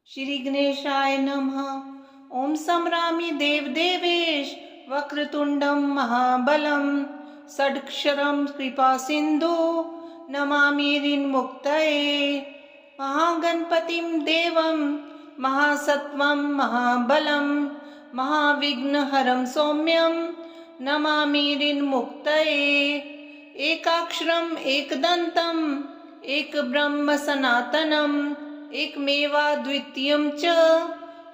श्री गणेशाय नमः। ओम संभ्रामि देवदेवेश वक्रतुंडम महाबलम षडक्षरम कृपा सिंधु नमामि ऋन्मुक्तये। महागणपतिं देवं महासत्वं महाबलं महाविघ्नहरं सौम्यं नमामि ऋन्मुक्तये। एकाक्षरम् एकदन्तम् एक ब्रह्म सनातनम् एकमेवाद्वितीयं च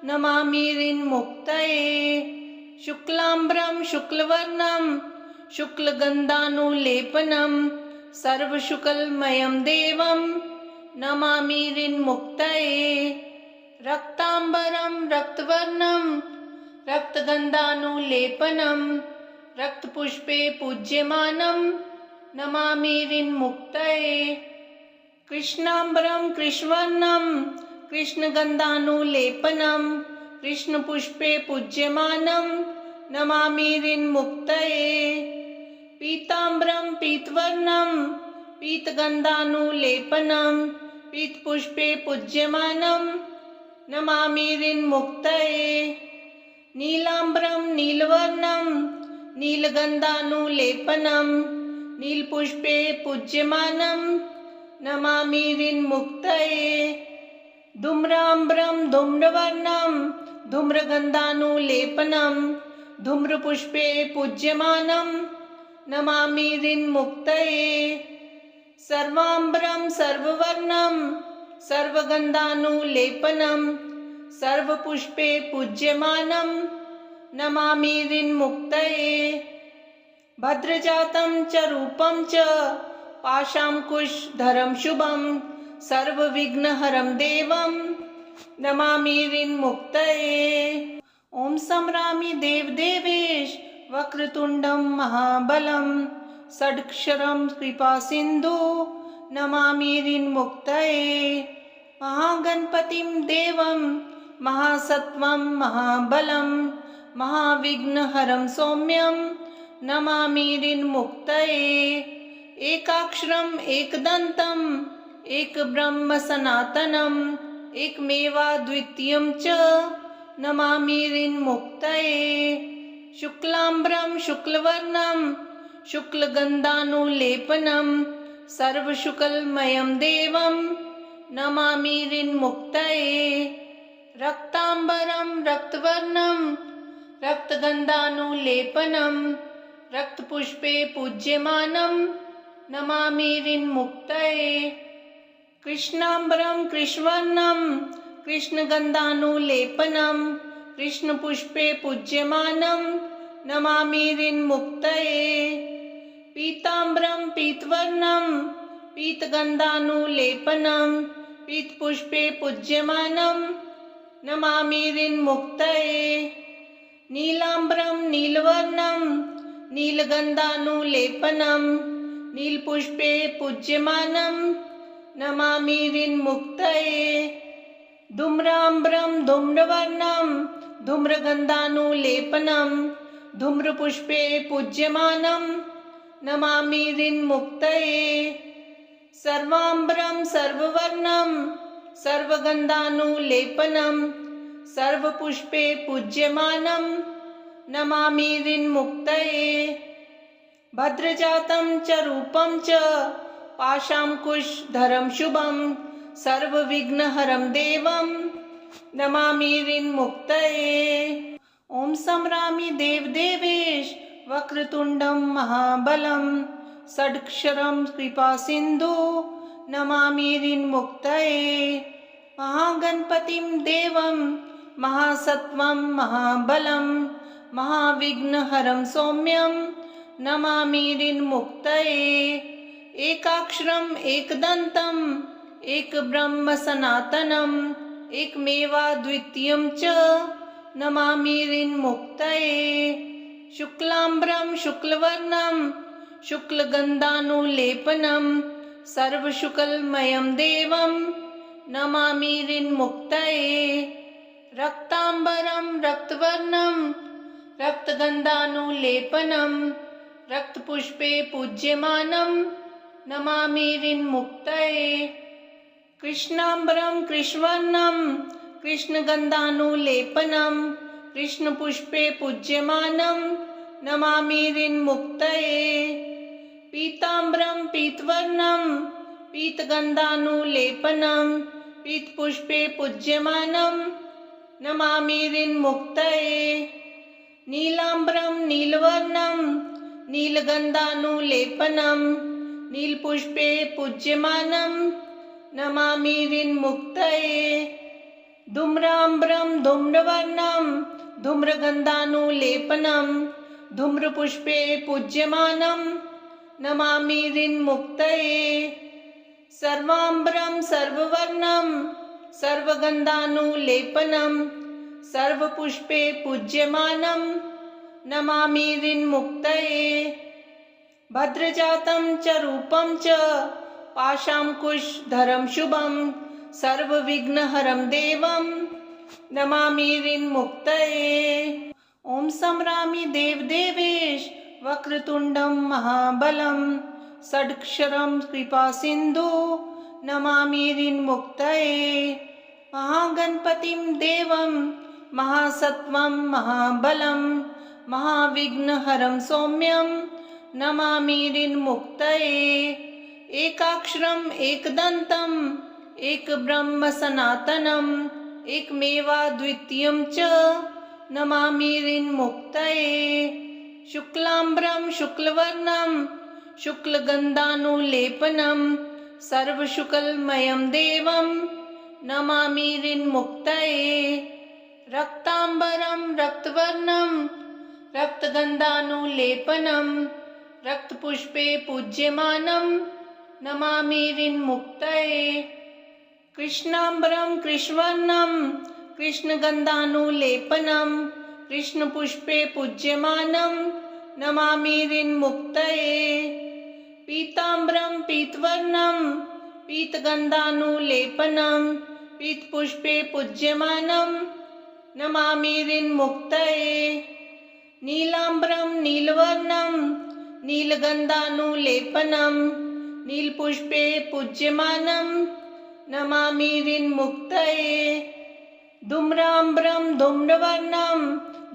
नमामि ऋन्मुक्तये। शुक्लाम्बरं शुक्लवर्णं शुक्लगन्धानुलेपनं सर्वशुक्लमयं देवं नमामि ऋन्मुक्तये। रक्ताम्बरं रक्तवर्णं रक्तगन्धानुलेपनं रक्तपुष्पे पूज्यमानं नमामि ऋन्मुक्तये। कृष्णाम्बरं कृष्णवर्णं कृष्णगन्धानुलेपनं कृष्णपुष्पे पूज्यमानं नमामि ऋन्मुक्तये। पीताम्बरं पीतवर्णं पीतगन्धानुलेपनं पीतपुष्पे पूज्यमानं नमामि ऋन्मुक्तये। नीलाम्बरं नीलवर्णं नीलगन्धानुलेपनं नीलपुष्पे पूज्यमानं नमामि ऋन्मुक्तये। धूम्राम्बरं धूम्रवर्णं धूम्रगन्धानुलेपनं धूम्रपुष्पे पूज्यमानं नमामि ऋन्मुक्तये। सर्वाम्बरं सर्ववर्णं सर्वगन्धानुलेपनं सर्वपुष्पे पूज्यमानं नमामि ऋन्मुक्तये। भद्रजातं च रूपं च पाशाङ्कुशधरं शुभं सर्वविघ्नहरं देवं नमामि ऋन्मुक्तये। ओम संभ्रामि देवदेवेश वक्रतुंडं महाबलं षडक्षरं कृपा सिंधु नमामि ऋन्मुक्तये। महागणपतिं देवं महासत्वं महाबलं महाविघ्नहरं सौम्यं नमामि ऋन्मुक्तये। एकाक्षरम् एकदन्तम् एक ब्रह्म सनातनम् एकमेवाद्वितीयं च नमामि ऋन्मुक्तये। शुक्लाम्बरं शुक्लवर्णं शुक्लगन्धानुलेपनं सर्वशुक्लमयं देवं नमामि ऋन्मुक्तये। रक्ताम्बरं रक्तवर्णं रक्तगन्धानुलेपनं रक्तपुष्पे पूज्यमानं नमामि ऋन्मुक्तये। कृष्णाम्बरं कृष्णवर्णं कृष्णगन्धानुलेपनं कृष्णपुष्पे पूज्यमानं नमामि ऋन्मुक्तये। पीताम्बरं पीतवर्णं पीतगन्धानुलेपनं पीतपुष्पे पूज्यमानं नमामि ऋन्मुक्तये। नीलाम्बरं नीलवर्णं नीलगन्धानुलेपनं नीलपुष्पे पूज्यमानं नमामि ऋन्मुक्तये। धूम्राम्बरं धूम्रवर्णं धूम्रगन्धानुलेपनं धूम्रपुष्पे पूज्यमानं नमामि ऋन्मुक्तये। सर्वाम्बरं सर्ववर्णं सर्वगन्धानुलेपनं सर्वपुष्पे पूज्यमानं नमामि ऋन्मुक्तये। भद्रजातं च रूपं च पाशाङ्कुशधरं शुभं सर्वविघ्नहरं देवं नमामि ऋन्मुक्तये। ओम संभ्रामि देवदेवेश वक्रतुंडं महाबलं षडक्षरं कृपा सिंधु नमामि ऋन्मुक्तये। महागणपतिं देवं महासत्वं महाबलं महाविघ्नहरं सौम्यं नमामि ऋन्मुक्तये। एकाक्षरम् एकदन्तम् एक ब्रह्म सनातनम् एकमेवाद्वितीयं च नमामि ऋन्मुक्तये। शुक्लाम्बरं शुक्लवर्णं शुक्लगन्धानुलेपनं सर्वशुक्लमयं देवं नमामि ऋन्मुक्तये। रक्ताम्बरं रक्तवर्णं रक्तगन्धानुलेपनं रक्तपुष्पे पूज्यमानं नमामि ऋन्मुक्तये। कृष्णाम्बरं कृष्णवर्णं कृष्णगन्धानुलेपनं कृष्णपुष्पे पूज्यमानं नमामि ऋन्मुक्तये। पीताम्बरं पीतवर्णं पीतगन्धानुलेपनं पीतपुष्पे पूज्यमानं नमामि ऋन्मुक्तये। नीलाम्बरं नीलवर्णं नीलगन्धानुलेपनं नीलपुष्पे पूज्यमानं नमामि ऋन्मुक्तये। धूम्राम्बरं धूम्रवर्णं धूम्रगन्धानुलेपनं धूम्रपुष्पे पूज्यमानं नमामि ऋन्मुक्तये। सर्वाम्बरं सर्ववर्णं सर्वगन्धानुलेपनं सर्वपुष्पे पूज्यमानं नमामि ऋन्मुक्तये। भद्रजातं च रूपं च पाशाङ्कुशधरं शुभं सर्वविघ्नहरं देवं नमामि ऋन्मुक्तये। ॐ संरामि देवदेवेश वक्रतुण्डं महाबलं षड्क्षरं कृपासिन्धु नमामि ऋन्मुक्तये। महागणपतिं देवं महासत्वं महाबलं महाविघ्नहरं सौम्यं नमामि ऋन्मुक्तये। एकाक्षरम् एकदन्तम् एकब्रह्म सनातनम् एकमेवाद्वितीयं च नमामि ऋन्मुक्तये। शुक्लाम्बरं शुक्लवर्णं शुक्लगन्धानुलेपनं सर्वशुक्लमयं देवं नमामि ऋन्मुक्तये। रक्ताम्बरं रक्तवर्णं रक्तगन्धानुलेपनं रक्तपुष्पे पूज्यमानं नमामि ऋन्मुक्तये। कृष्णाम्बरं कृष्णवर्णं कृष्णगन्धानुलेपनं कृष्णपुष्पे पूज्यमानं नमामि ऋन्मुक्तये। पीताम्बरं पीतवर्णं पीतगन्धानुलेपनं पीतपुष्पे पूज्यमानं नमामि ऋन्मुक्तये। नीलाम्बरं नीलवर्णं नीलगन्धानुलेपनं नीलपुष्पे पूज्यमानं नमामि ऋन्मुक्तये। धूम्राम्बरं धूम्रवर्णं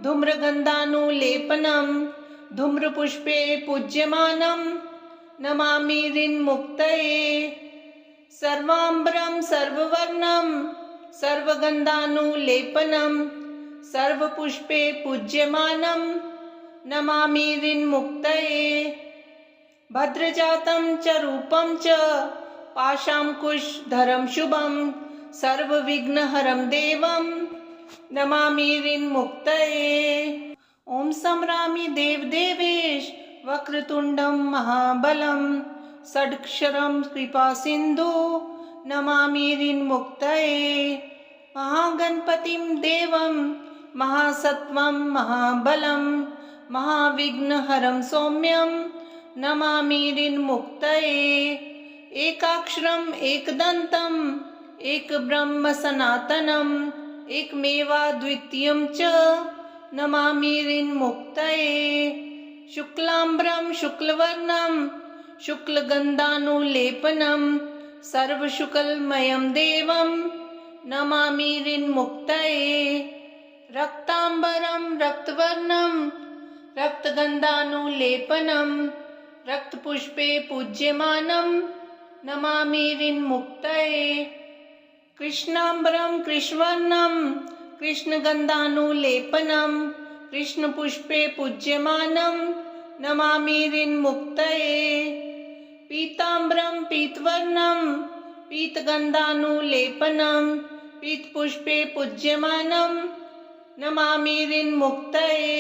धूम्रगन्धानुलेपनं धूम्रपुष्पे पूज्यमानं नमामि ऋन्मुक्तये। सर्वाम्बरं सर्ववर्णं सर्वगन्धानुलेपनं सर्वपुष्पे पूज्यमानं नमामि ऋन्मुक्तये। भद्रजातं च रूपं च पाशाङ्कुशधरं शुभं सर्वविघ्नहरं देवं नमामि ऋन्मुक्तये। ॐ संरामि देवदेवेश वक्रतुण्डं महाबलं षड्क्षरं कृपासिन्धु नमामि ऋन्मुक्तये। महागणपतिं देवं महासत्वं महाबलं महाविघ्नहरं सौम्यं नमामि ऋन्मुक्तये। एकाक्षरम् एकदन्तम् एकब्रह्म सनातनम् एकमेवाद्वितीयं च नमामि ऋन्मुक्तये। शुक्लाम्बरं शुक्लवर्णं शुक्लगन्धानुलेपनं सर्वशुक्लमयं देवं नमामि ऋन्मुक्तये। रक्ताम्बरं रक्तवर्णं रक्तगन्धानुलेपनं रक्तपुष्पे पूज्यमानं नमामि ऋन्मुक्तये। कृष्णाम्बरं कृष्णवर्णं कृष्णगन्धानुलेपनं कृष्णपुष्पे पूज्यमानं नमामि ऋन्मुक्तये। पीताम्बरं पीतवर्णं पीतगन्धानुलेपनं पीतपुष्पे पूज्यमानं नमामि ऋन्मुक्तये।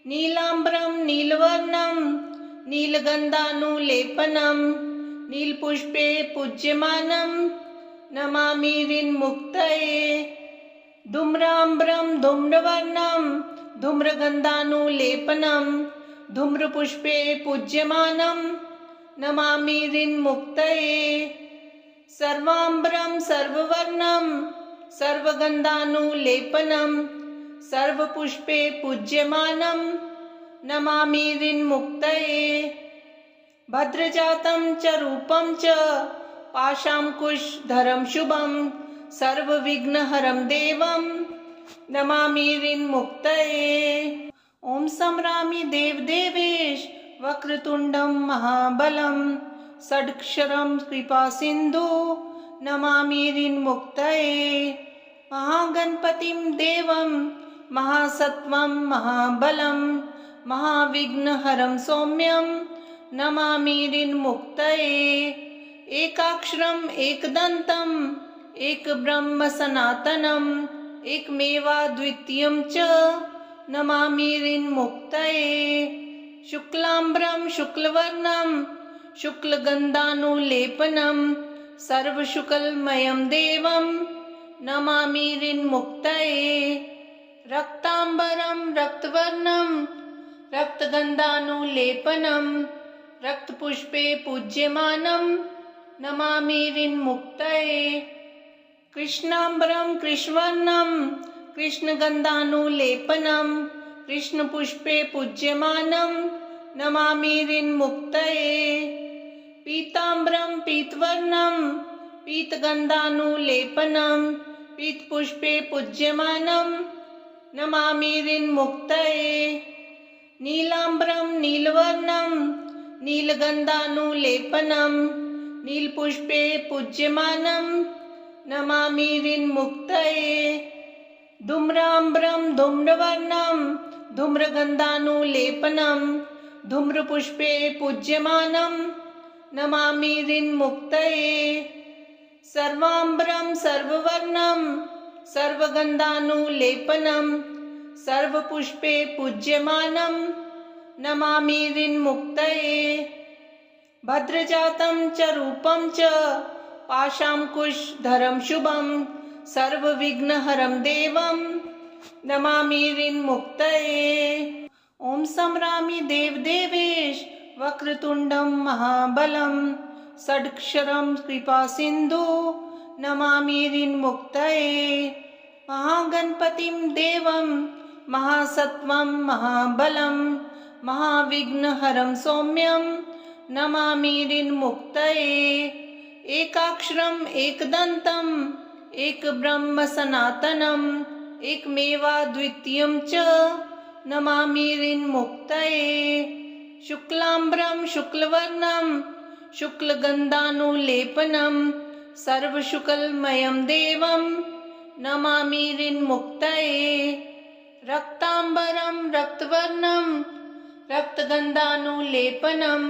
नीलाम्बरं नीलवर्णं नीलगन्धानुलेपनं नीलपुष्पे पूज्यमानं नमामि ऋन्मुक्तये। धूम्राम्बरं धूम्रवर्णं धूम्रगन्धानुलेपनं धूम्रपुष्पे पूज्यमानं नमामि ऋन्मुक्तये। सर्वाम्बरं सर्ववर्णं सर्वगन्धानुलेपनं सर्वपुष्पे पूज्यमानं नमामि ऋन्मुक्तये। भद्रजातं च रूपं च पाशाङ्कुशधरं शुभं सर्वविघ्नहरं देवं नमामि ऋन्मुक्तये। ॐ संरामि देवदेवेश वक्रतुण्डं महाबलं षडक्षरं कृपासिन्धु नमामि ऋन्मुक्तये। महागणपतिं देवं महासत्वं महाबलं महाविघ्नहरं सौम्यं नमामि ऋन्मुक्तये। एकाक्षरम् एकदन्तम् एकब्रह्म सनातनम् एकमेवाद्वितीयं च नमामि ऋन्मुक्तये। शुक्लाम्बरं शुक्लवर्णं शुक्लगन्धानुलेपनं सर्वशुक्लमयं देवं नमामि ऋन्मुक्तये। रक्ताम्बरं रक्तवर्णं रक्तगन्धानुलेपनं रक्तपुष्पे पूज्यमानं नमामि ऋन्मुक्तये। कृष्णाम्बरं कृष्णवर्णं कृष्णगन्धानुलेपनं कृष्णपुष्पे पूज्यमानं नमामि ऋन्मुक्तये। पीताम्बरं पीतवर्णं पीतगन्धानुलेपनं पीतपुष्पे पूज्यमानं नमामि ऋन्मुक्तये। नीलाम्बरं नीलवर्णं नीलगन्धानुलेपनं नीलपुष्पे पूज्यमानं नमामि ऋन्मुक्तये। धूम्राम्बरं धूम्रवर्णं धूम्रगन्धानुलेपनं धूम्रपुष्पे पूज्यमानं नमामि ऋन्मुक्तये। सर्वाम्बरं सर्ववर्णं सर्वगन्धानुलेपनं सर्वपुष्पे पूज्यमानं नमामि ऋन्मुक्तये। भद्रजातं च रूपं च पाशाङ्कुशधरं शुभं सर्वविघ्नहरं देवं नमामि ऋन्मुक्तये। ॐ संरामि देवदेवेश वक्रतुण्डं महाबलं षडक्षरं कृपासिन्धु नमामि ऋन्मुक्तये। महागणपतिं देवं महासत्वं महाबलं महाविघ्नहरं सौम्यं नमामि ऋन्मुक्तये। एकाक्षरम् एकदन्तम् एकब्रह्म सनातनम् एकमेवाद्वितीयं च नमामि ऋन्मुक्तये। शुक्लाम्बरं शुक्लवर्णं शुक्लगन्धानुलेपनं सर्वशुक्लमयं देवं नमामि ऋन्मुक्तये। रक्ताम्बरं रक्तवर्णं रक्तगन्धानुलेपनं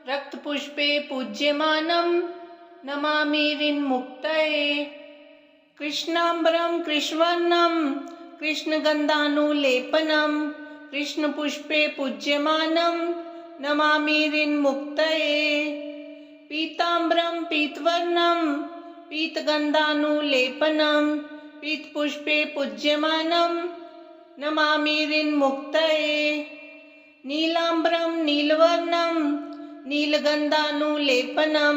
रक्तपुष्पे पूज्यमानं नमामि ऋन्मुक्तये। कृष्णाम्बरं कृष्णवर्णं कृष्णगन्धानुलेपनं कृष्णपुष्पे पूज्यमानं नमामि ऋन्मुक्तये। पीताम्बरं पीतवर्णं पीतगन्धानुलेपनं पीतपुष्पे पूज्यमानं नमामि ऋन्मुक्तये। नीलाम्बरं नीलवर्णं नीलगन्धानुलेपनं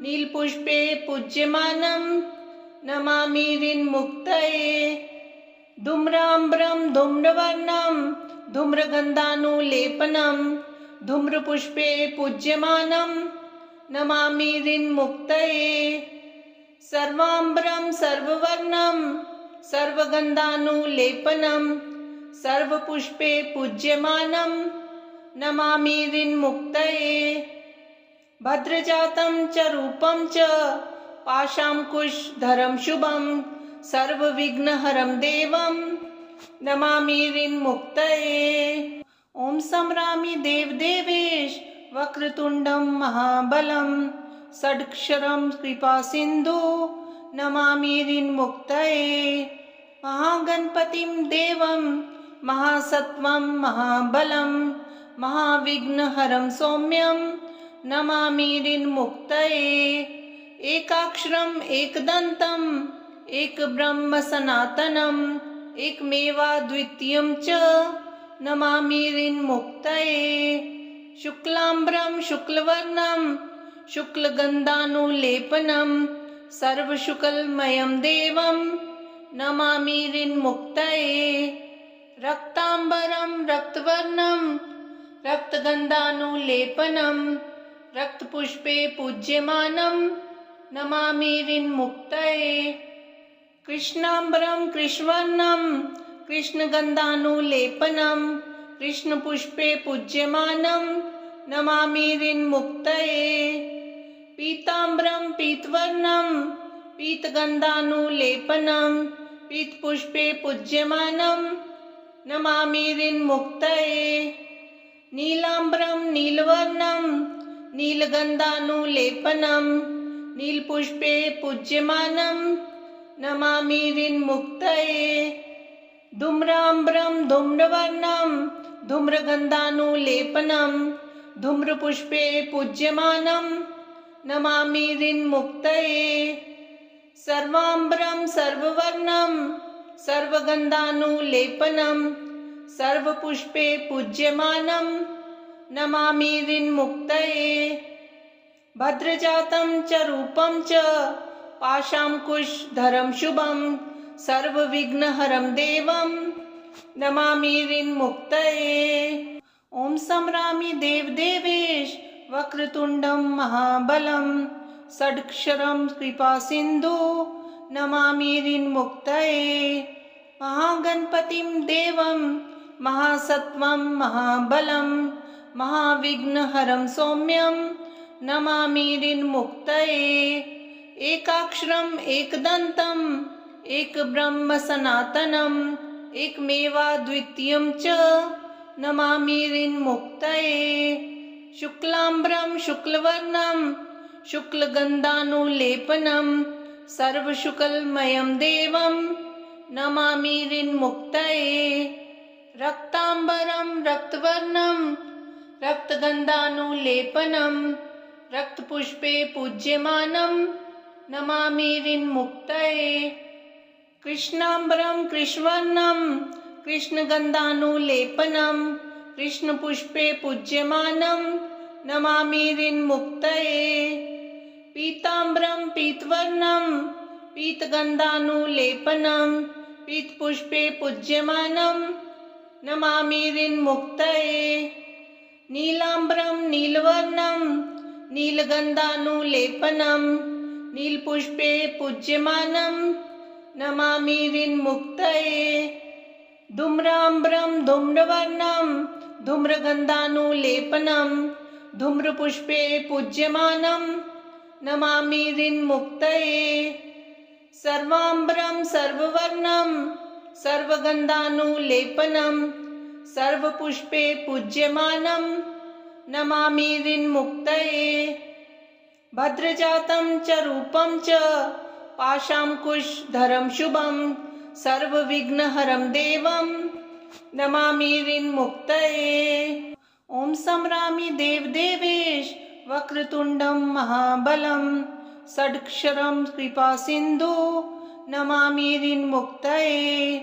नीलपुष्पे पूज्यमानं नमामि ऋन्मुक्तये। धूम्राम्बरं धूम्रवर्णं धूम्रगन्धानुलेपनं धूम्रपुष्पे पूज्यमानं नमामि ऋन्मुक्तये। सर्वाम्बरं सर्ववर्णं सर्वगन्धानुलेपनं सर्वपुष्पे पूज्यमानं नमामि ऋन्मुक्तये। भद्रजातं च रूपं च पाशाङ्कुशधरं शुभं सर्वविघ्नहरं देवं नमामि ऋन्मुक्तये। ॐ संरामि देवदेवेश वक्रतुण्डं महाबलं षडक्षरं कृपासिन्धु नमामि ऋन्मुक्तये। महागणपतिं देवं महासत्वं महाबलं महाविघ्नहरं सौम्यं नमामि ऋन्मुक्तये। एकाक्षरम् एकदन्तम् एकब्रह्म सनातनम् एकमेवाद्वितीयं च नमामि ऋन्मुक्तये। शुक्लाम्बरं शुक्लवर्णं शुक्लगन्धानुलेपनं सर्वशुक्लमयं देवं नमामि ऋन्मुक्तये। रक्ताम्बरं रक्तवर्णं रक्तगन्धानुलेपनं रक्तपुष्पे पूज्यमानं नमामि ऋन्मुक्तये। कृष्णाम्बरं कृष्णवर्णं कृष्णगन्धानुलेपनं कृष्णपुष्पे पूज्यमानं नमामि ऋन्मुक्तये। पीताम्बरं पीतवर्णं पीतगन्धानुलेपनं पीतपुष्पे पूज्यमानं नमामि ऋन्मुक्तये। नीलाम्बरं नीलवर्णं नीलगन्धानुलेपनं नीलपुष्पे पूज्यमानं नमामि ऋन्मुक्तये। धूम्राम्बरं धूम्रवर्णं धूम्रगन्धानुलेपनं धूम्रपुष्पे पूज्यमानं नमामि ऋन्मुक्तये। सर्वाम्बरं सर्ववर्णं सर्वगन्धानुलेपनं सर्वपुष्पे पूज्यमानं नमामि ऋन्मुक्तये। भद्रजातं च रूपं च पाशाङ्कुशधरं शुभं सर्वविघ्नहरं देवं नमामि ऋन्मुक्तये। ॐ संरामि देवदेवेश वक्रतुण्डं महाबलं षडक्षरं कृपासिन्धु नमामि ऋन्मुक्तये। महागणपतिं देवं महासत्त्वं महाबलं महाविघ्नहरं सौम्यं नमामि ऋन्मुक्तये। एकाक्षरम् एकदन्तम् एकब्रह्म सनातनम् एकमेवाद्वितीयं च नमामि ऋन्मुक्तये। शुक्लाम्बरं शुक्लवर्णं शुक्लगन्धानुलेपनं सर्वशुक्लमयं देवं नमामि ऋन्मुक्तये। रक्ताम्बरं रक्तवर्णं रक्तगन्धानुलेपनं रक्तपुष्पे पूज्यमानं नमामि ऋन्मुक्तये। कृष्णाम्बरं कृष्णवर्णं कृष्णगन्धानुलेपनं कृष्णपुष्पे पूज्यमानं नमामि ऋन्मुक्तये। पीताम्बरं पीतवर्णं पीतगन्धानुलेपनं पीतपुष्पे पूज्यमानं नमामि ऋन्मुक्तये। नीलाम्बरं नीलवर्णं नीलगन्धानुलेपनं नीलपुष्पे पूज्यमानं नमामि ऋन्मुक्तये। धूम्राम्बरं धूम्रवर्णं धूम्रगन्धानुलेपनं धूम्रपुष्पे पूज्यमानं नमामि ऋन्मुक्तये। सर्वाम्बरं सर्ववर्णं सर्वगन्धानुलेपनं सर्वपुष्पे पूज्यमानं नमामि ऋन्मुक्तये। भद्रजातं च रूपं च पाशाङ्कुशधरं शुभं सर्वविघ्नहरं देवं नमामि ऋन्मुक्तये। ॐ संरामि देवदेवेश वक्रतुण्डं महाबलं षडक्षरं कृपासिन्धु नमामि ऋन्मुक्तये।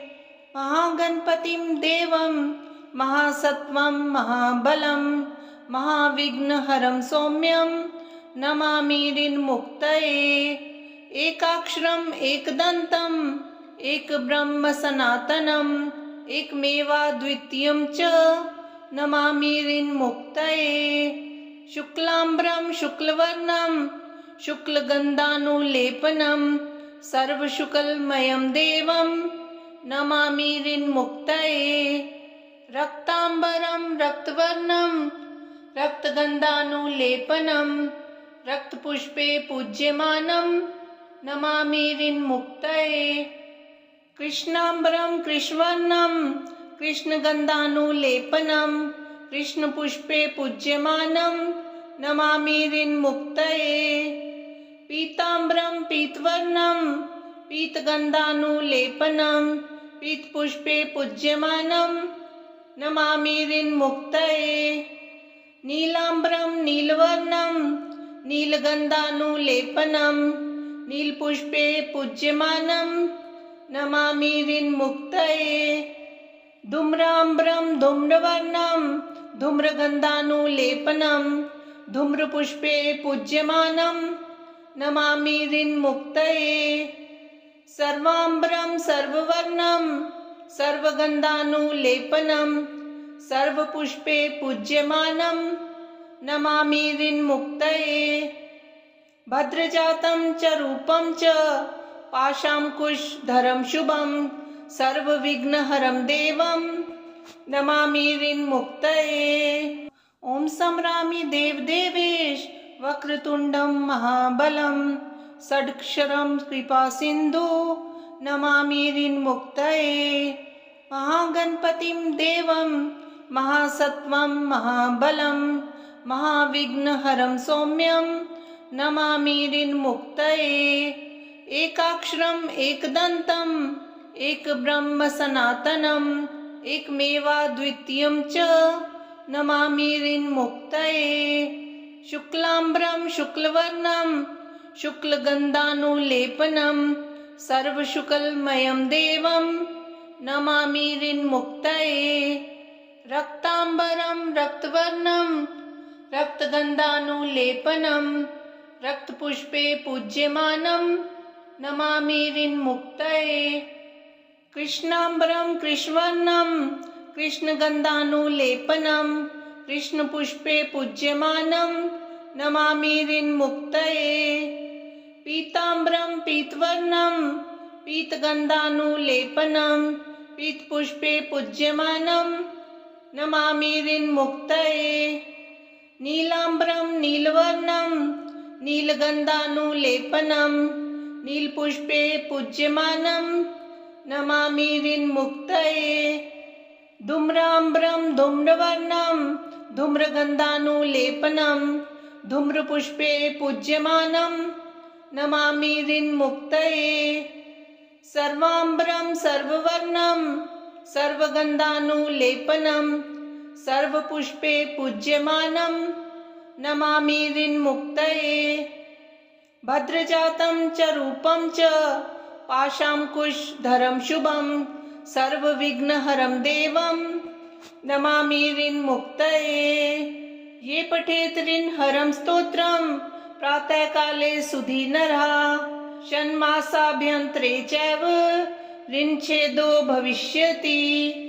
महागणपतिं देवं महासत्त्वं महाबलं महाविघ्नहरं सौम्यं नमामि ऋन्मुक्तये। एकाक्षरम् एकदन्तम् एकब्रह्म सनातनम् एकमेवाद्वितीयं च नमामि ऋन्मुक्तये। शुक्लाम्बरं शुक्लवर्णं शुक्लगन्धानुलेपनं सर्वशुक्लमयं देवं नमामि ऋन्मुक्तये। रक्ताम्बरं रक्तवर्णं रक्तगन्धानुलेपनं रक्तपुष्पे पूज्यमानं नमामि ऋन्मुक्तये। कृष्णाम्बरं कृष्णवर्णं कृष्णगन्धानुलेपनं कृष्णपुष्पे पूज्यमानं नमामि ऋन्मुक्तये। पीताम्बरं पीतवर्णं पीतगन्धानुलेपनं पीतपुष्पे पूज्यमानं नमामि ऋन्मुक्तये। नीलाम्बरं नीलवर्णं नीलगन्धानुलेपनं नीलपुष्पे पूज्यमानं नमामि ऋन्मुक्तये। धूम्राम्बरं धूम्रवर्णं धूम्रगन्धानुलेपनं धूम्रपुष्पे पूज्यमानं नमामि ऋन्मुक्तये। सर्वाम्बरं सर्ववर्णं सर्वगन्धानुलेपनं सर्वपुष्पे पूज्यमानं नमामि ऋन्मुक्तये। भद्रजातं च रूपं च पाशाङ्कुशधरं शुभं सर्वविघ्नहरं देवं नमामि ऋन्मुक्तये। ॐ संरामि देवदेवेश वक्रतुण्डं महाबलं षडक्षरं कृपासिन्धु नमामि ऋन्मुक्तये। महागणपतिं देवं महासत्वं महाबलं महाविघ्नहरं सौम्यं नमामि ऋन्मुक्तये। एकाक्षरम् एकदन्तं एकब्रह्म सनातनम् एकमेवाद्वितीयं च नमामि ऋन्मुक्तये। शुक्लाम्बरं शुक्लवर्णं शुक्लगन्धानुलेपनं सर्वशुक्लमयं देवं नमामि ऋन्मुक्तये। रक्ताम्बरं रक्तवर्णं रक्तगन्धानुलेपनं रक्तपुष्पे पूज्यमानं नमामि ऋन्मुक्तये। कृष्णाम्बरं कृष्णवर्णं कृष्णगन्धानुलेपनं कृष्णपुष्पे पूज्यमानं नमामि ऋन्मुक्तये। पीताम्बरं पीतवर्णं पीतगन्धानुलेपनं पीतपुष्पे पूज्यमानं नमामि ऋन्मुक्तये। नीलाम्बरं नीलवर्णं नीलगन्धानुलेपनं नीलपुष्पे पूज्यमानं नमामि ऋन्मुक्तये। धूम्राम्बरं धूम्रवर्णं धूम्रगन्धानुलेपनं धूम्रपुष्पे पूज्यमानं नमामि ऋन्मुक्तये। सर्वाम्बरं सर्ववर्णं सर्वगन्धानुलेपनं सर्वपुष्पे पूज्यमानं नमामि ऋन्मुक्तये। भद्रजातं च रूपं च पाशाङ्कुशधरं शुभं सर्वविघ्नहरं देवं नमामि ऋन्मुक्तये। ये पठेत् ऋन्हरं स्तोत्रं प्रातःकाले सुधीनरः षण्मासाभ्यन्तरे चैव ऋणच्छेदो भविष्यति।